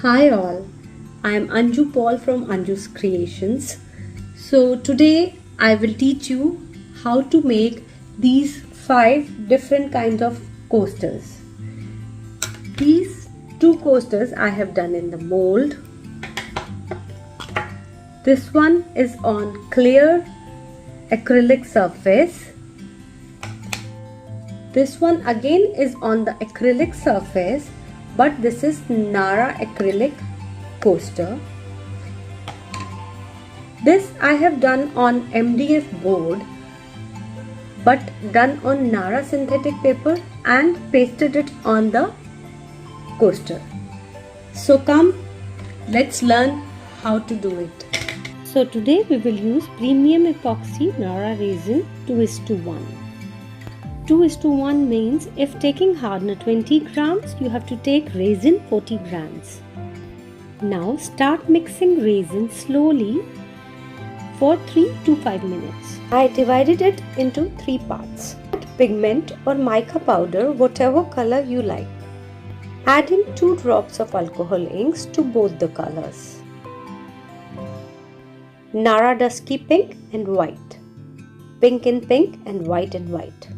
Hi all, I am Anju Paul from Anju's Creations. So today I will teach you how to make these 5 different kinds of coasters. These 2 coasters I have done in the mold. This one is on clear acrylic surface. This one again is on the acrylic surface, but this is Nara acrylic coaster. This I have done on MDF board, but done on Nara synthetic paper and pasted it on the coaster. So come, let's learn how to do it. So today we will use premium epoxy Nara resin 2:1. 2:1 means if taking hardener 20 grams, you have to take resin 40 grams. Now start mixing resin slowly for 3 to 5 minutes. I divided it into 3 parts. Add pigment or mica powder, whatever color you like. Adding 2 drops of alcohol inks to both the colors. Nara dusky pink and white. Pink in pink and white in white.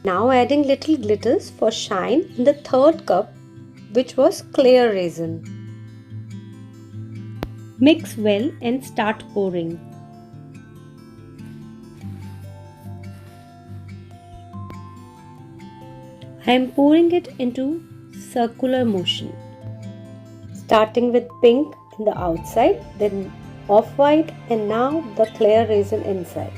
Now adding little glitters for shine in the 3rd cup, which was clear resin. Mix well and start pouring. I am pouring it into circular motion. Starting with pink in the outside, then off-white, and now the clear resin inside.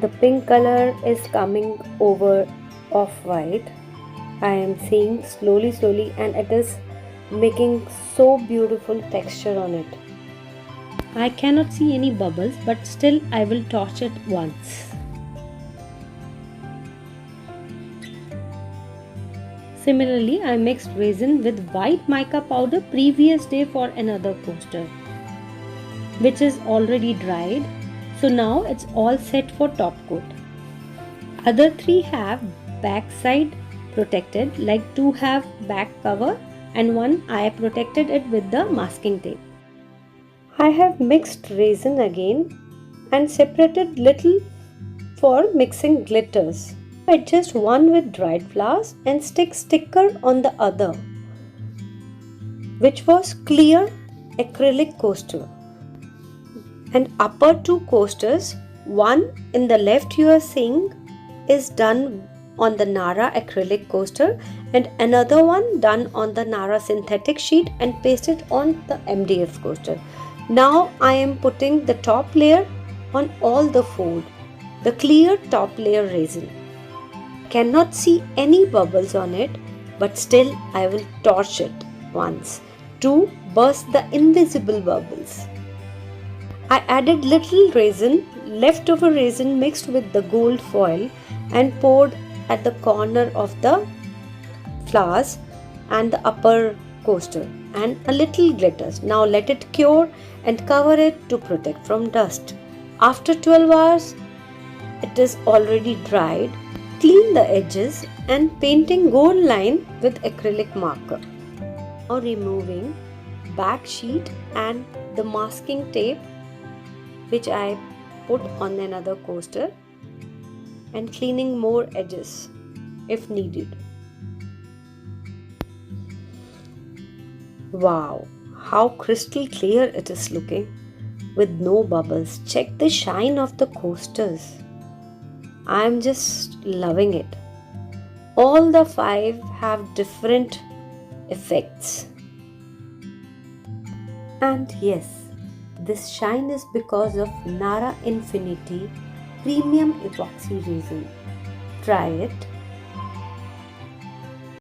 The pink color is coming over off-white. I am seeing slowly and it is making so beautiful texture on it. I cannot see any bubbles, but still I will torch it once. Similarly, I mixed resin with white mica powder previous day for another coaster, which is already dried. So now it's all set for top coat. Other 3 have back side protected, like 2 have back cover and 1 I protected it with the masking tape. I have mixed resin again and separated little for mixing glitters. Adjust one with dried flowers and stick sticker on the other, which was clear acrylic coaster. And upper 2 coasters, one in the left you are seeing is done on the Nara acrylic coaster and another one done on the Nara synthetic sheet and pasted on the MDF coaster. Now I am putting the top layer on all the fold, the clear top layer resin. Cannot see any bubbles on it, but still I will torch it once to burst the invisible bubbles. I added little resin, leftover resin mixed with the gold foil and poured at the corner of the flowers and the upper coaster and a little glitters. Now let it cure and cover it to protect from dust. After 12 hours, it is already dried. Clean the edges and painting gold line with acrylic marker. Now removing back sheet and the masking tape, which I put on another coaster, and cleaning more edges if needed. Wow, how crystal clear it is looking with no bubbles. Check the shine of the coasters. I am just loving it. All the 5 have different effects. And yes, this shine is because of Nara Infinity Premium Epoxy Resin. Try it.